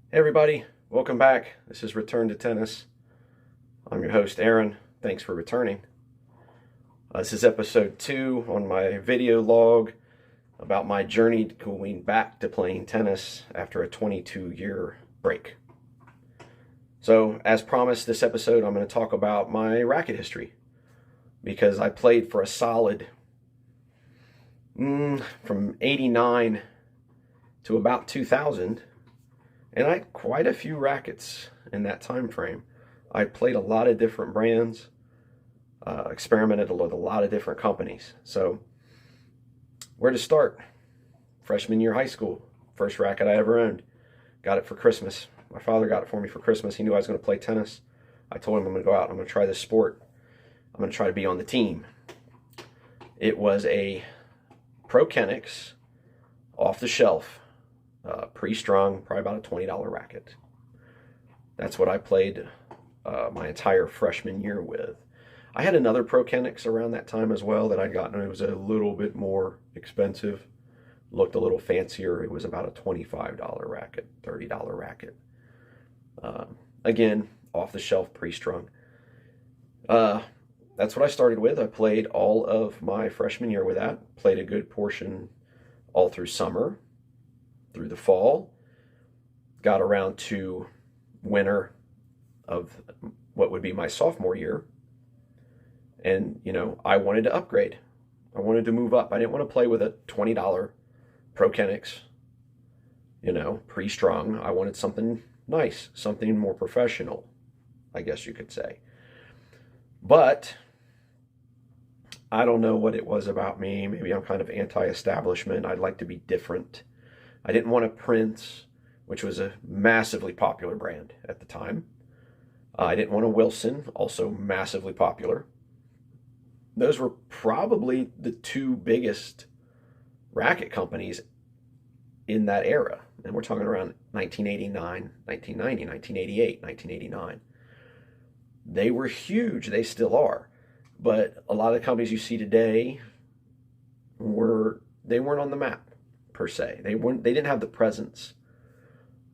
Hey everybody, welcome back. This is Return to Tennis. I'm your host Aaron. Thanks for returning. This is episode 2 on my video log about my journey going back to playing tennis after a 22-year break. So, as promised, this episode I'm going to talk about my racket history because I played for a solid from 89 to about 2000. And I had quite a few rackets in that time frame. I played a lot of different brands, experimented with a lot of different companies. So, where to start? Freshman year high school, first racket I ever owned. Got it for Christmas. My father got it for me for Christmas. He knew I was going to play tennis. I told him I'm going to go out. I'm going to try this sport. I'm going to try to be on the team. It was a Pro Kenix off the shelf. Pre-strung, probably about a $20 racket. That's what I played my entire freshman year with. I had another Pro Kenix around that time as well that I'd gotten. It was a little bit more expensive, looked a little fancier. It was about a $25 racket, $30 racket. Again, off the shelf, pre-strung. That's what I started with. I played all of my freshman year with that. Played a good portion all through summer. Through the fall, got around to winter of what would be my sophomore year, and I wanted to upgrade. I wanted to move up. I didn't want to play with a $20 Pro Kenix, pre-strung. I wanted something nice, something more professional, I guess you could say. But I don't know what it was about me. Maybe I'm kind of anti-establishment. I'd like to be different. I didn't want a Prince, which was a massively popular brand at the time. I didn't want a Wilson, also massively popular. Those were probably the two biggest racket companies in that era. And we're talking around 1989, 1990, 1988, 1989. They were huge. They still are. But a lot of the companies you see today they weren't on the map. Per se, they didn't have the presence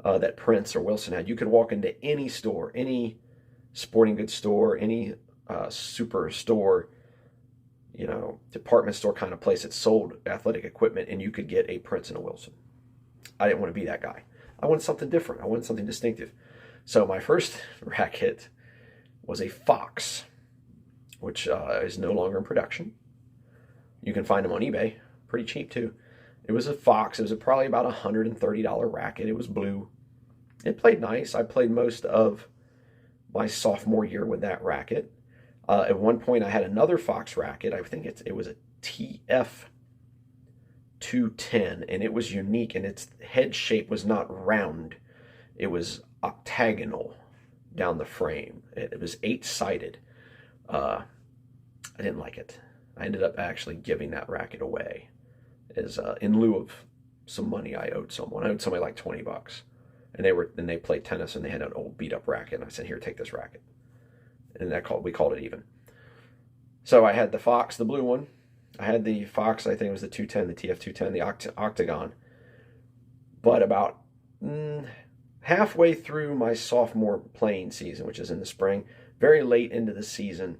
that Prince or Wilson had. You could walk into any store, any sporting goods store, any super store, department store kind of place that sold athletic equipment, and you could get a Prince and a Wilson. I didn't want to be that guy. I wanted something different. I wanted something distinctive. So my first racket was a Fox, which is no longer in production. You can find them on eBay, pretty cheap too. It was a Fox. It was probably about a $130 racket. It was blue. It played nice. I played most of my sophomore year with that racket. At one point, I had another Fox racket. I think it was a TF 210, and it was unique, and its head shape was not round. It was octagonal down the frame. It was 8-sided. I didn't like it. I ended up actually giving that racket away. Is in lieu of some money I owed someone. I owed somebody like $20, and they played tennis, and they had an old beat up racket, and I said, "Here, take this racket," and we called it even. So I had the Fox, the blue one. I had the Fox. I think it was the 210, the TF 210, the octagon. But about halfway through my sophomore playing season, which is in the spring, very late into the season,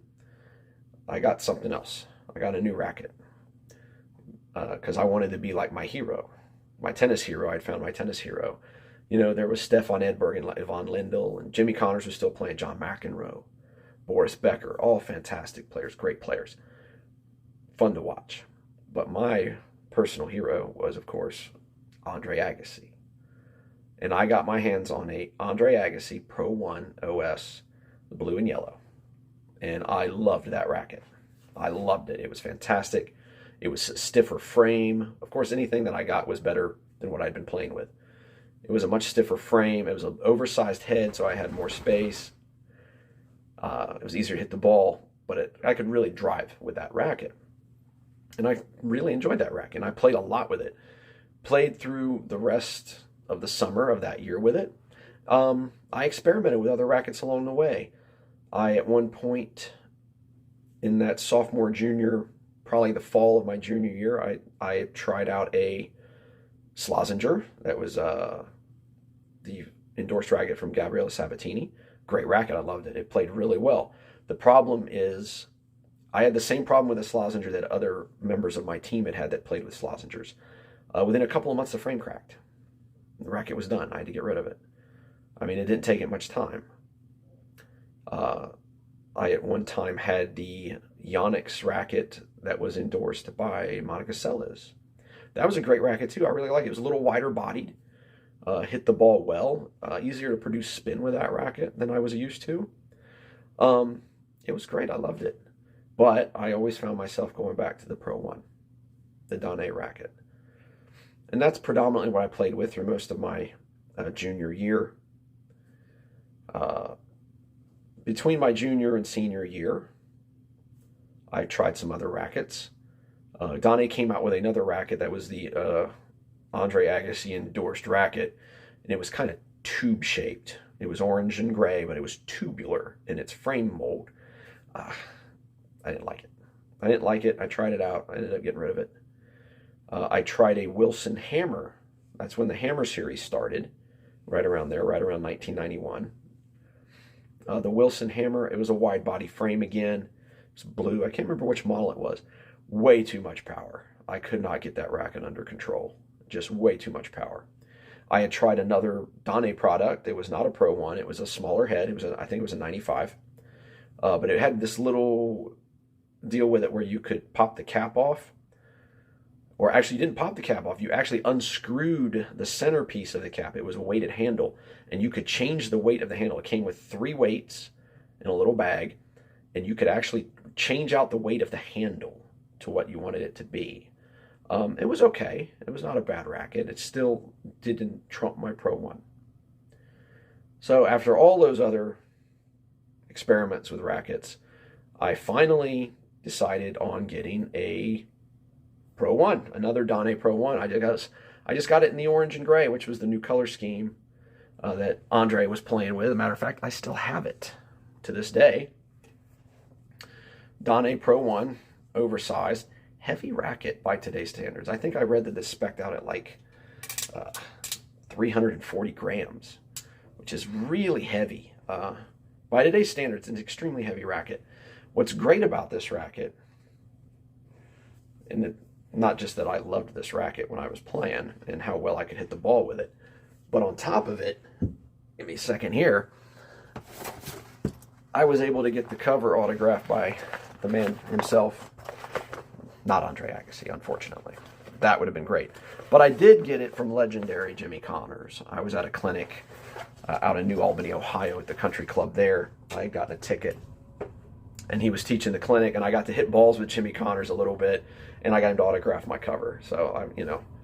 I got something else. I got a new racket. Because I wanted to be like my hero, my tennis hero. I'd found my tennis hero. There was Stefan Edberg and Yvonne Lindell, and Jimmy Connors was still playing, John McEnroe, Boris Becker, all fantastic players, great players, fun to watch. But my personal hero was, of course, Andre Agassi. And I got my hands on a Andre Agassi Pro 1 OS, the blue and yellow. And I loved that racket. I loved it. It was fantastic. It was a stiffer frame. Of course, anything that I got was better than what I'd been playing with. It was a much stiffer frame. It was an oversized head, so I had more space. It was easier to hit the ball, but I could really drive with that racket. And I really enjoyed that racket, and I played a lot with it. Played through the rest of the summer of that year with it. I experimented with other rackets along the way. At one point in that sophomore, junior, probably the fall of my junior year, I tried out a Slazenger. That was the Endorsed racket from Gabriele Sabatini. Great racket. I loved it. It played really well. The problem is I had the same problem with the Slazenger that other members of my team had that played with Slazengers. Within a couple of months, the frame cracked. The racket was done. I had to get rid of it. I mean, it didn't take it much time. I at one time had the Yanux racket that was endorsed by Monica Seles. That was a great racket too. I really like it. It was a little wider bodied, hit the ball well, easier to produce spin with that racket than I was used to. It was great. I loved it. But I always found myself going back to the Pro 1, the Dane racket. And that's predominantly what I played with through most of my junior year. Between my junior and senior year, I tried some other rackets. Dane came out with another racket that was the Andre Agassi Endorsed racket, and it was kind of tube-shaped. It was orange and gray, but it was tubular in its frame mold. I didn't like it. I tried it out. I ended up getting rid of it. I tried a Wilson hammer. That's when the Hammer series started, right around there, right around 1991. The Wilson hammer, it was a wide body frame again. It was blue. I can't remember which model it was. Way too much power. I could not get that racket under control. Just way too much power. I had tried another Dane product. It was not a Pro 1. It was a smaller head. It was I think it was a 95. But it had this little deal with it where you could pop the cap off. Or actually, you didn't pop the cap off. You actually unscrewed the centerpiece of the cap. It was a weighted handle. And you could change the weight of the handle. It came with 3 weights in a little bag. And you could actually change out the weight of the handle to what you wanted it to be. It was okay. It was not a bad racket. It still didn't trump my Pro 1. So after all those other experiments with rackets, I finally decided on getting a Pro 1, another Dane Pro 1. I just got it in the orange and gray, which was the new color scheme that Andre was playing with. As a matter of fact, I still have it to this day. Dane Pro 1, oversized, heavy racket by today's standards. I think I read that this spec'd out at like 340 grams, which is really heavy. By today's standards, it's an extremely heavy racket. What's great about this racket, and not just that I loved this racket when I was playing and how well I could hit the ball with it, but on top of it, give me a second here, I was able to get the cover autographed by the man himself. Not Andre Agassi, unfortunately. That would have been great. But I did get it from legendary Jimmy Connors. I was at a clinic out in New Albany, Ohio at the country club there. I had gotten a ticket. And he was teaching the clinic, and I got to hit balls with Jimmy Connors a little bit, and I got him to autograph my cover. So,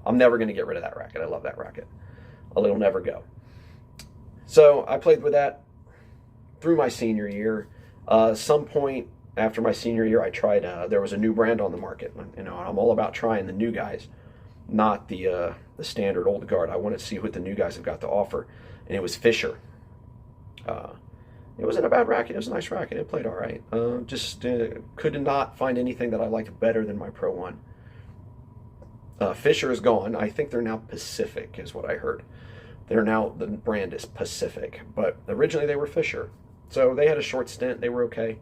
I'm never going to get rid of that racket. I love that racket. It'll never go. So I played with that through my senior year. Some point after my senior year, I tried, there was a new brand on the market. I'm all about trying the new guys, not the standard old guard. I wanted to see what the new guys have got to offer, and it was Fisher. It wasn't a bad racket. It was a nice racket. It played all right. Just could not find anything that I liked better than my Pro 1. Fisher is gone. I think they're now Pacific, is what I heard. The brand is Pacific, but originally they were Fisher. So they had a short stint. They were okay.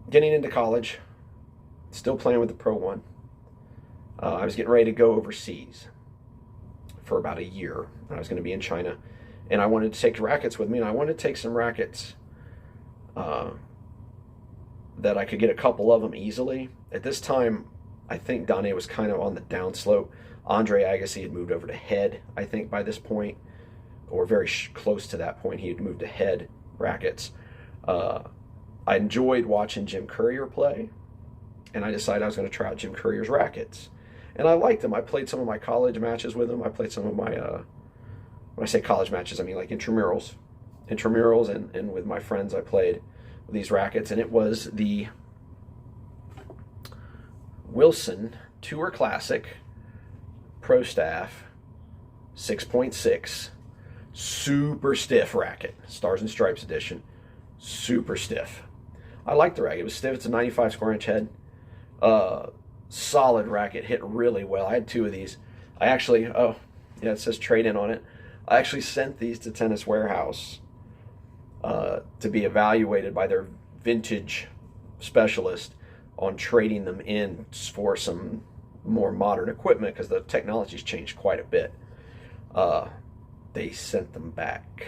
Getting into college, still playing with the Pro 1. I was getting ready to go overseas for about a year. I was going to be in China, and I wanted to take rackets with me, and I wanted to take some rackets that I could get a couple of them easily. At this time, I think Dane was kind of on the downslope. Andre Agassi had moved over to head, I think, by this point, or very close to that point. He had moved to head rackets. I enjoyed watching Jim Courier play, and I decided I was going to try out Jim Courier's rackets. And I liked them. I played some of my college matches with him. I played some of my, when I say college matches, I mean like intramurals. Intramurals, and with my friends I played with these rackets. And it was the Wilson Tour Classic Pro Staff 6.6 super stiff racket. Stars and Stripes edition. Super stiff. I like the racket. It was stiff. It's a 95 square inch head. Solid racket. Hit really well. I had 2 of these. I actually, oh, yeah, it says trade in on it. I actually sent these to Tennis Warehouse to be evaluated by their vintage specialist on trading them in for some more modern equipment because the technology's changed quite a bit. They sent them back.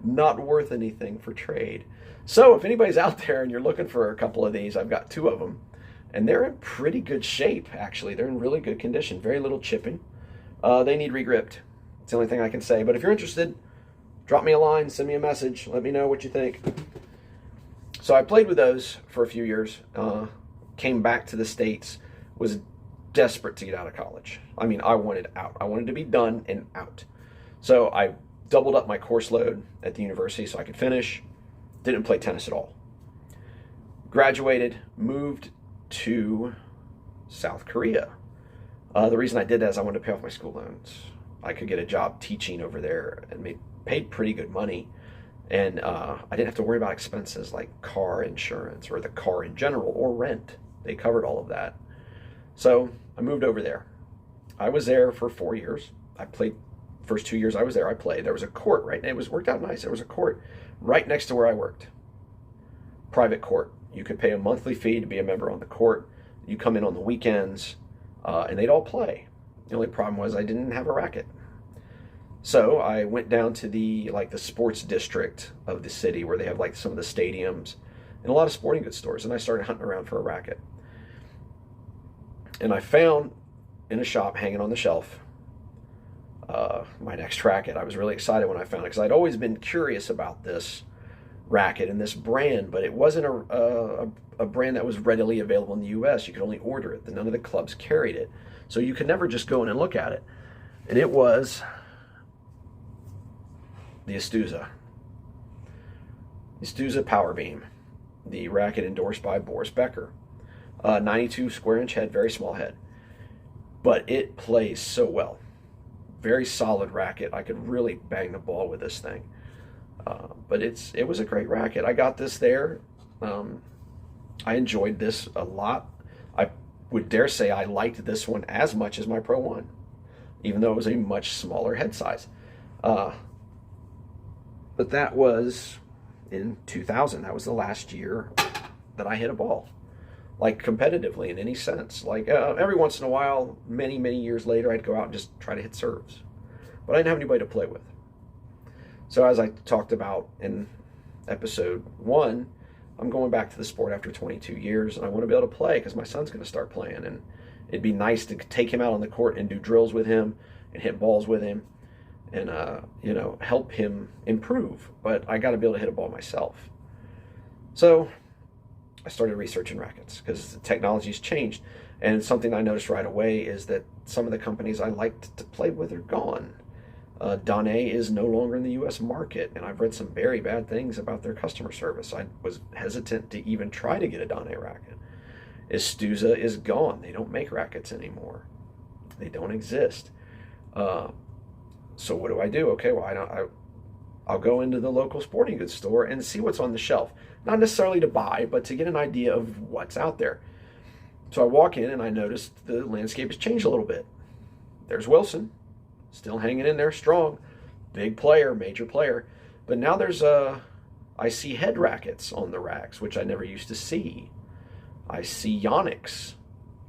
Not worth anything for trade. So if anybody's out there and you're looking for a couple of these, I've got 2 of them. And they're in pretty good shape, actually. They're in really good condition. Very little chipping. They need regripped. It's the only thing I can say. But if you're interested, drop me a line, send me a message. Let me know what you think. So I played with those for a few years. Came back to the States. Was desperate to get out of college. I mean, I wanted out. I wanted to be done and out. So I doubled up my course load at the university so I could finish. Didn't play tennis at all. Graduated, moved to South Korea. The reason I did that is I wanted to pay off my school loans. I could get a job teaching over there and paid pretty good money. And I didn't have to worry about expenses like car insurance or the car in general or rent. They covered all of that. So I moved over there. I was there for 4 years. I played, first 2 years I was there, I played. There was a court, right? And it worked out nice. There was a court right next to where I worked. Private court. You could pay a monthly fee to be a member on the court. You come in on the weekends, and they'd all play. The only problem was I didn't have a racket. So I went down to the sports district of the city where they have like some of the stadiums and a lot of sporting goods stores, and I started hunting around for a racket. And I found in a shop hanging on the shelf my next racket. I was really excited when I found it because I'd always been curious about this racket and this brand, but it wasn't a brand that was readily available in the US. You could only order it. None of the clubs carried it. So you could never just go in and look at it. And it was the Astuza Power Beam, the racket endorsed by Boris Becker. 92 square inch head, very small head. But it plays so well. Very solid racket. I could really bang the ball with this thing. But it was a great racket. I got this there. I enjoyed this a lot. I would dare say I liked this one as much as my Pro 1, even though it was a much smaller head size. But that was in 2000. That was the last year that I hit a ball, like competitively in any sense. Like every once in a while, many, many years later, I'd go out and just try to hit serves. But I didn't have anybody to play with. So as I talked about in episode 1, I'm going back to the sport after 22 years, and I want to be able to play because my son's going to start playing, and it'd be nice to take him out on the court and do drills with him and hit balls with him and help him improve. But I got to be able to hit a ball myself. So I started researching rackets because the technology's changed, and something I noticed right away is that some of the companies I liked to play with are gone. Dane is no longer in the U.S. market, and I've read some very bad things about their customer service. I was hesitant to even try to get a Dane racket. Astuza is gone. They don't make rackets anymore. They don't exist. So what do I do? Okay, well, I'll go into the local sporting goods store and see what's on the shelf. Not necessarily to buy, but to get an idea of what's out there. So I walk in and I notice the landscape has changed a little bit. There's Wilson. Still hanging in there strong. Big player, major player. But now I see head rackets on the racks, which I never used to see. I see Yanux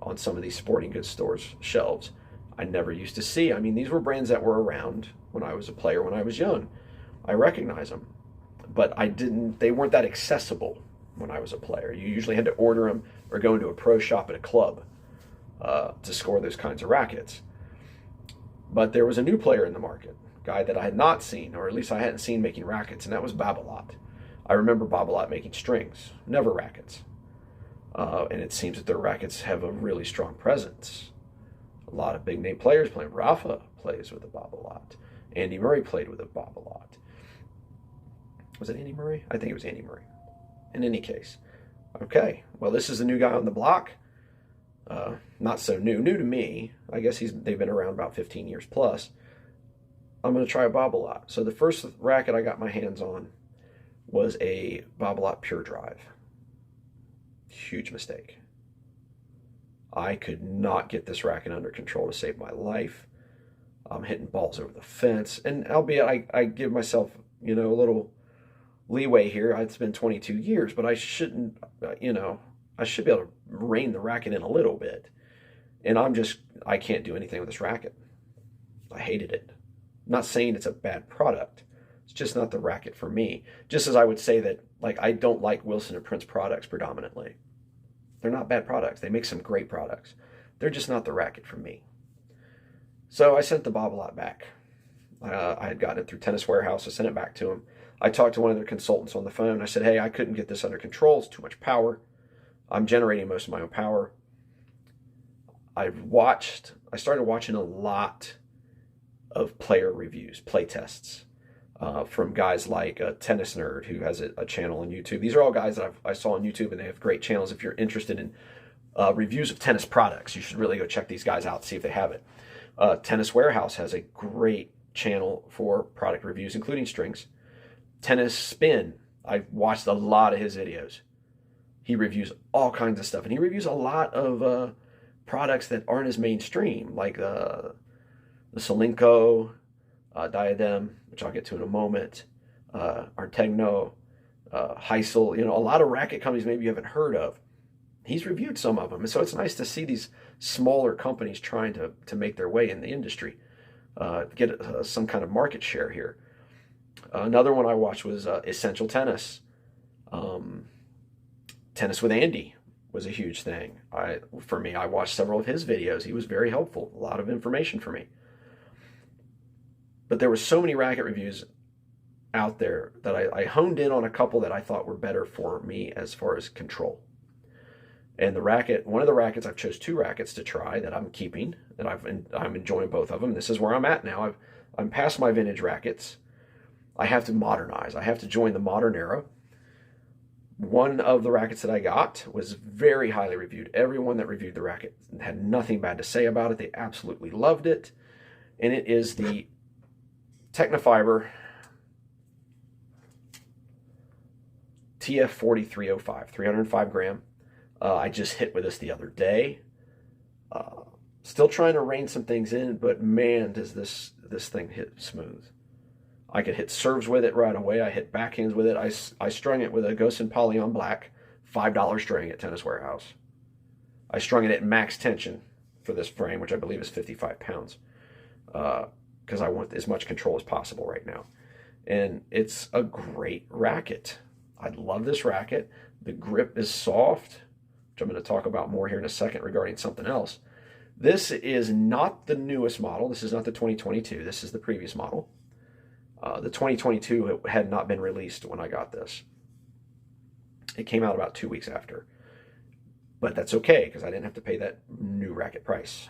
on some of these sporting goods stores' shelves. I never used to see. I mean, these were brands that were around when I was a player, when I was young. I recognize them. But they weren't that accessible when I was a player. You usually had to order them or go into a pro shop at a club to score those kinds of rackets. But there was a new player in the market, a guy that I had not seen, or at least I hadn't seen making rackets, and that was Babolat. I remember Babolat making strings, never rackets. And it seems that their rackets have a really strong presence. A lot of big-name players play. Rafa plays with a Babolat. Andy Murray played with a Babolat. Was it Andy Murray? I think it was Andy Murray. In any case. Okay, well, this is a new guy on the block. Not so new to me. I guess they've been around about 15 years plus. I'm going to try a Babolat. So the first racket I got my hands on was a Babolat Pure Drive. Huge mistake. I could not get this racket under control to save my life. I'm hitting balls over the fence. And albeit I give myself, a little leeway here. It's been 22 years, but I shouldn't, I should be able to rein the racket in a little bit. And I can't do anything with this racket. I hated it. I'm not saying it's a bad product. It's just not the racket for me. Just as I would say that, like, I don't like Wilson and Prince products predominantly. They're not bad products. They make some great products. They're just not the racket for me. So I sent the Bobble-Lot back. I had gotten it through Tennis Warehouse. I sent it back to him. I talked to one of their consultants on the phone. I said, hey, I couldn't get this under control. It's too much power. I'm generating most of my own power. I started watching a lot of player reviews, play tests, from guys like Tennis Nerd, who has a channel on YouTube. These are all guys that I saw on YouTube, and they have great channels. If you're interested in reviews of tennis products, you should really go check these guys out, see if they have it. Tennis Warehouse has a great channel for product reviews, including strings. Tennis Spin, I've watched a lot of his videos. He reviews all kinds of stuff, and he reviews a lot of products that aren't as mainstream, like the Solinco Diadem, which I'll get to in a moment, Artegno, Heisel, a lot of racket companies maybe you haven't heard of. He's reviewed some of them, and so it's nice to see these smaller companies trying to make their way in the industry, get some kind of market share here. Another one I watched was Essential Tennis. Tennis with Andy was a huge thing. For me, I watched several of his videos. He was very helpful, a lot of information for me. But there were so many racket reviews out there that I honed in on a couple that I thought were better for me as far as control. And one of the rackets, I've chose 2 rackets to try that I'm keeping, and I'm enjoying both of them. This is where I'm at now. I'm past my vintage rackets. I have to modernize. I have to join the modern era. One of the rackets that I got was very highly reviewed. Everyone that reviewed the racket had nothing bad to say about it. They absolutely loved it. And it is the Technofiber TF4305, 305 gram. I just hit with this the other day. Still trying to rein some things in, but man, does this thing hit smooth. I could hit serves with it right away. I hit backhands with it. I strung it with a Ghost and Polyon Black, $5 string at Tennis Warehouse. I strung it at max tension for this frame, which I believe is 55 pounds, because I want as much control as possible right now. And it's a great racket. I love this racket. The grip is soft, which I'm going to talk about more here in a second regarding something else. This is not the newest model. This is not the 2022. This is the previous model. The 2022 had not been released when I got this. It came out about 2 weeks after. But that's okay, because I didn't have to pay that new racket price.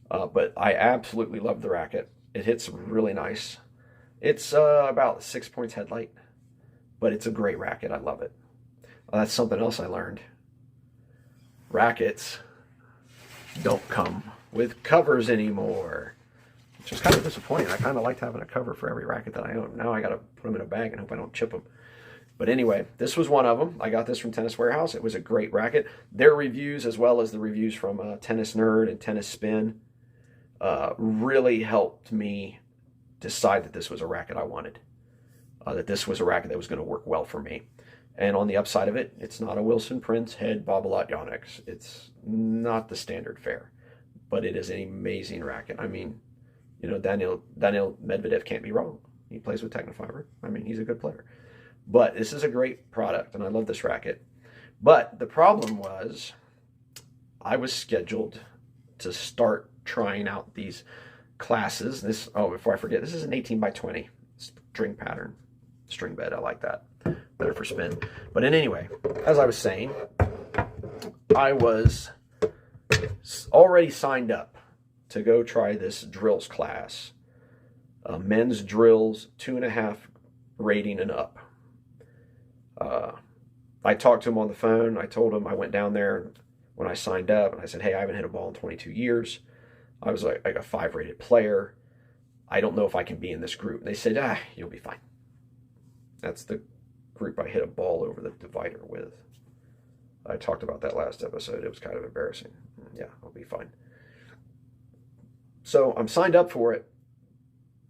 But I absolutely love the racket. It hits really nice. It's about 6 points headlight, but it's a great racket. I love it. That's something else I learned. Rackets don't come with covers anymore, which is kind of disappointing. I kind of liked having a cover for every racket that I own. Now I got to put them in a bag and hope I don't chip them. But anyway, this was one of them. I got this from Tennis Warehouse. It was a great racket. Their reviews, as well as the reviews from Tennis Nerd and Tennis Spin, really helped me decide that this was a racket I wanted. That this was a racket that was going to work well for me. And on the upside of it, it's not a Wilson Prince head Bobble-Lot Yanux. It's not the standard fare, but it is an amazing racket. I mean, Daniil Medvedev can't be wrong. He plays with Technofiber. I mean, he's a good player. But this is a great product, and I love this racket. But the problem was, I was scheduled to start trying out these classes. Before I forget, this is an 18 by 20 string pattern, string bed. I like that. Better for spin. But anyway, as I was saying, I was already signed up to go try this drills class. Men's drills, 2.5 rating and up. I talked to him on the phone. I told him I went down there when I signed up, and I said, hey, I haven't hit a ball in 22 years. I was like a 5 rated player. I don't know if I can be in this group. And they said, you'll be fine. That's the group I hit a ball over the divider with. I talked about that last episode. It was kind of embarrassing. Yeah, I'll be fine. So I'm signed up for it,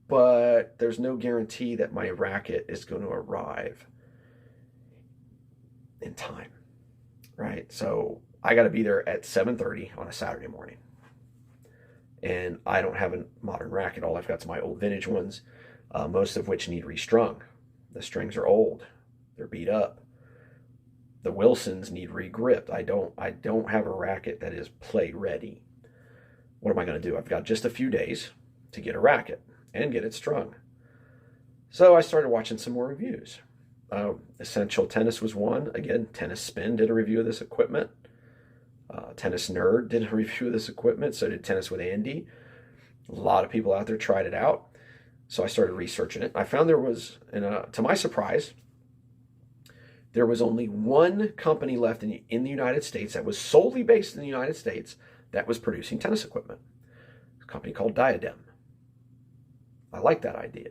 but there's no guarantee that my racket is going to arrive in time, right? So I got to be there at 7:30 on a Saturday morning. And I don't have a modern racket. All I've got is my old vintage ones, most of which need restrung. The strings are old. They're beat up. The Wilsons need regripped. I don't have a racket that is play ready. What am I going to do? I've got just a few days to get a racket and get it strung. So I started watching some more reviews. Essential Tennis was one. Again, Tennis Spin did a review of this equipment. Tennis Nerd did a review of this equipment. So did Tennis with Andy. A lot of people out there tried it out. So I started researching it. I found there was, to my surprise, there was only one company left in the United States that was solely based in the United States that was producing tennis equipment. A company called Diadem. I like that idea.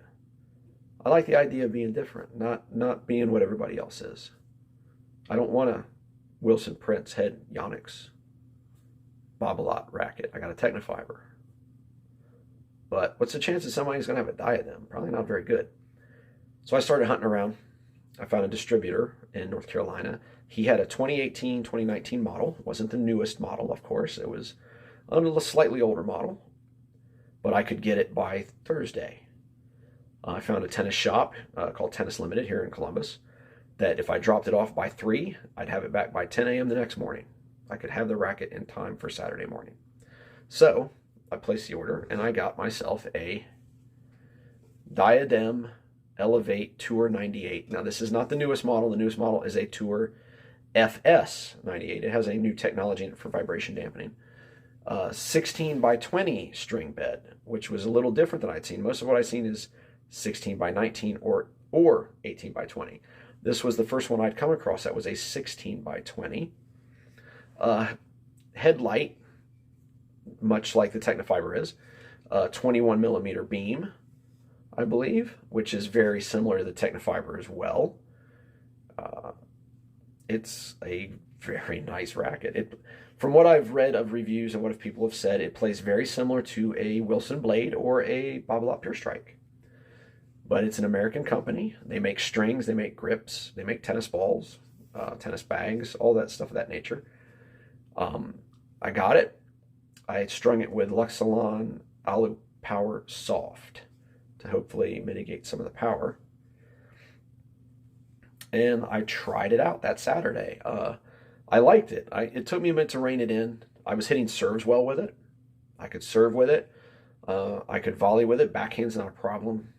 I like the idea of being different, not being what everybody else is. I don't want a Wilson Prince head Yanux Babolat racket. I got a Technofiber. But what's the chance that somebody's going to have a Diadem? Probably not very good. So I started hunting around. I found a distributor in North Carolina. He had a 2018, 2019 model. It wasn't the newest model, of course. It was a slightly older model. But I could get it by Thursday. I found a tennis shop called Tennis Limited here in Columbus that if I dropped it off by 3, I'd have it back by 10 a.m. the next morning. I could have the racket in time for Saturday morning. So I placed the order and I got myself a Diadem Elevate Tour 98. Now this is not the newest model. The newest model is a Tour FS 98. It has a new technology in it for vibration dampening. 16 by 20 string bed, which was a little different than I'd seen. Most of what I'd seen is 16 by 19 or 18 by 20. This was the first one I'd come across that was a 16 by 20. Headlight, much like the Technofiber is, 21 millimeter beam, I believe, which is very similar to the Technofiber as well. It's a very nice racket. From what I've read of reviews and what people have said, it plays very similar to a Wilson Blade or a Babolat Pure Strike. But it's an American company. They make strings, they make grips, they make tennis balls, tennis bags, all that stuff of that nature. I got it. I strung it with Luxilon Alu Power Soft to hopefully mitigate some of the power. And I tried it out that Saturday. I liked it. It took me a minute to rein it in. I was hitting serves well with it. I could serve with it. I could volley with it. Backhand's not a problem,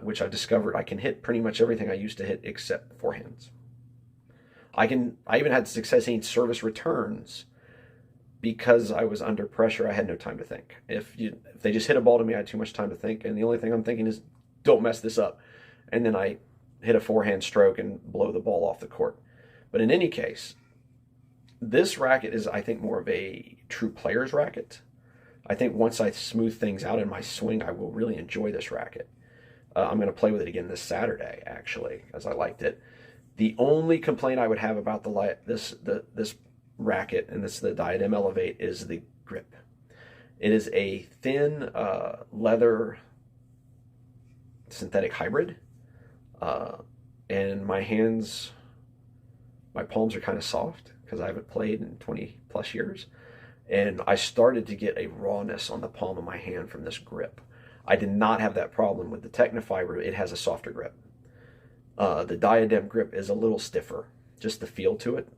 which I discovered I can hit pretty much everything I used to hit except forehands. I even had success hitting service returns because I was under pressure. I had no time to think. If they just hit a ball to me, I had too much time to think, and the only thing I'm thinking is, don't mess this up. And then I hit a forehand stroke and blow the ball off the court. But in any case, this racket is, I think, more of a true player's racket. I think once I smooth things out in my swing, I will really enjoy this racket. I'm going to play with it again this Saturday, actually, as I liked it. The only complaint I would have about this racket, and this is the Diadem Elevate, is the grip. It is a thin leather synthetic hybrid, and my palms are kind of soft because I haven't played in 20 plus years, and I started to get a rawness on the palm of my hand from this grip. I did not have that problem with the Technofiber. It has a softer grip. The Diadem grip is a little stiffer, just the feel to it.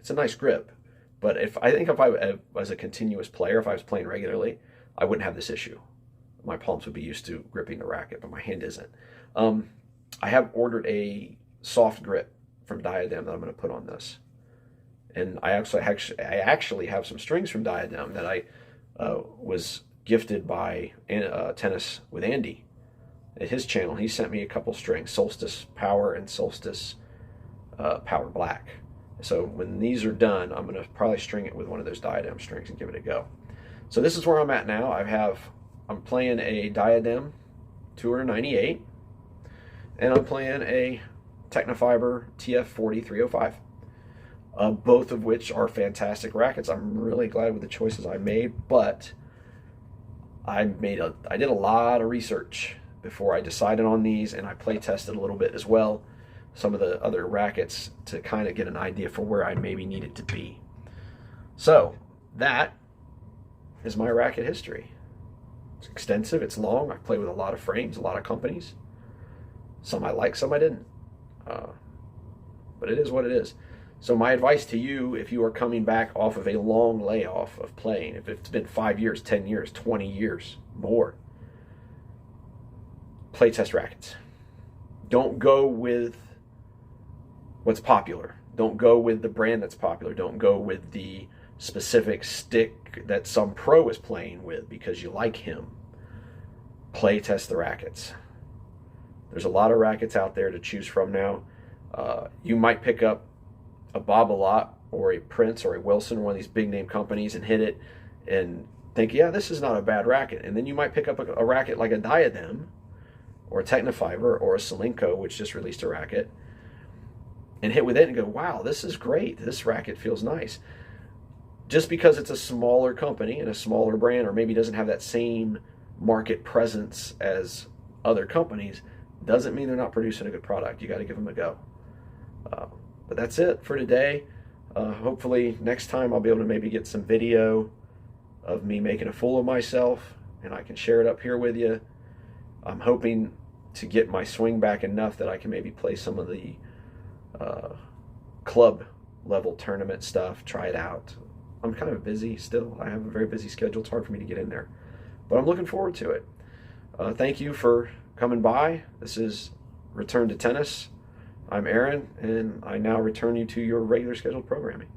It's a nice grip, but if I was a continuous player, if I was playing regularly, I wouldn't have this issue. My palms would be used to gripping the racket, but my hand isn't. I have ordered a soft grip from Diadem that I'm going to put on this, and I actually have some strings from Diadem that I was gifted by Tennis with Andy. At his channel, he sent me a couple strings, Solstice Power and Solstice Power Black. So when these are done, I'm going to probably string it with one of those Diadem strings and give it a go. So this is where I'm at now. I'm playing a Diadem Tour 98, and I'm playing a Technofiber TF40 305. Both of which are fantastic rackets. I'm really glad with the choices I made, but I did a lot of research before I decided on these, and I play tested a little bit as well, some of the other rackets, to kind of get an idea for where I maybe need it to be. So that is my racket history. It's extensive, it's long. I've played with a lot of frames, a lot of companies. Some I like, some I didn't. But it is what it is. So my advice to you, if you are coming back off of a long layoff of playing, if it's been 5 years, 10 years, 20 years, more, play test rackets. Don't go with what's popular. Don't go with the brand that's popular. Don't go with the specific stick that some pro is playing with because you like him. Play test the rackets. There's a lot of rackets out there to choose from now. You might pick up a Bob-a-Lot or a Prince or a Wilson, one of these big name companies, and hit it and think, yeah, this is not a bad racket. And then you might pick up a racket like a Diadem or a Technofiber or a Solinco, which just released a racket, and hit with it and go, wow, this is great. This racket feels nice. Just because it's a smaller company and a smaller brand, or maybe doesn't have that same market presence as other companies, doesn't mean they're not producing a good product. You got to give them a go. But that's it for today. Hopefully next time I'll be able to maybe get some video of me making a fool of myself, and I can share it up here with you. I'm hoping to get my swing back enough that I can maybe play some of the club level tournament stuff, try it out. I'm kind of busy still. I have a very busy schedule. It's hard for me to get in there, but I'm looking forward to it. Thank you for coming by. This is Return to Tennis. I'm Aaron, and I now return you to your regular scheduled programming.